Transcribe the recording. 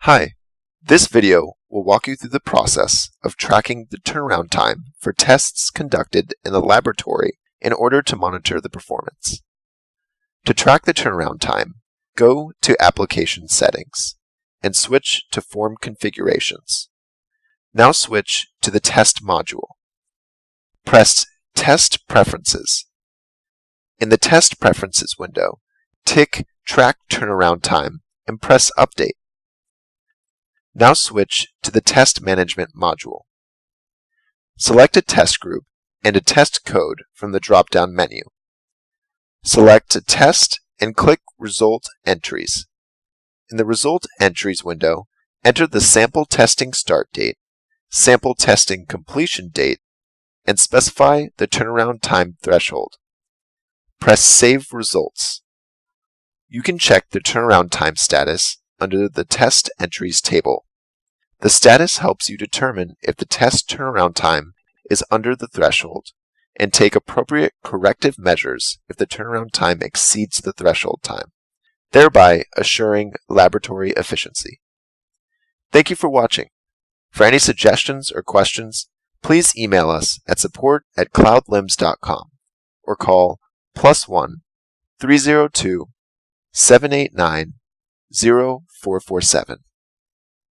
Hi, this video will walk you through the process of tracking the turnaround time for tests conducted in the laboratory in order to monitor the performance. To track the turnaround time, go to Application Settings and switch to Form Configurations. Now switch to the Test module. Press Test Preferences. In the Test Preferences window, tick Track Turnaround Time and press Update. Now switch to the Test Management module. Select a test group and a test code from the drop-down menu. Select a test and click Result Entries. In the Result Entries window, enter the sample testing start date, sample testing completion date, and specify the turnaround time threshold. Press Save Results. You can check the turnaround time status under the Test Entries table. The status helps you determine if the test turnaround time is under the threshold and take appropriate corrective measures if the turnaround time exceeds the threshold time, thereby assuring laboratory efficiency. Thank you for watching. For any suggestions or questions, please email us at support@cloudlimbs.com or call +1 302 789 0447.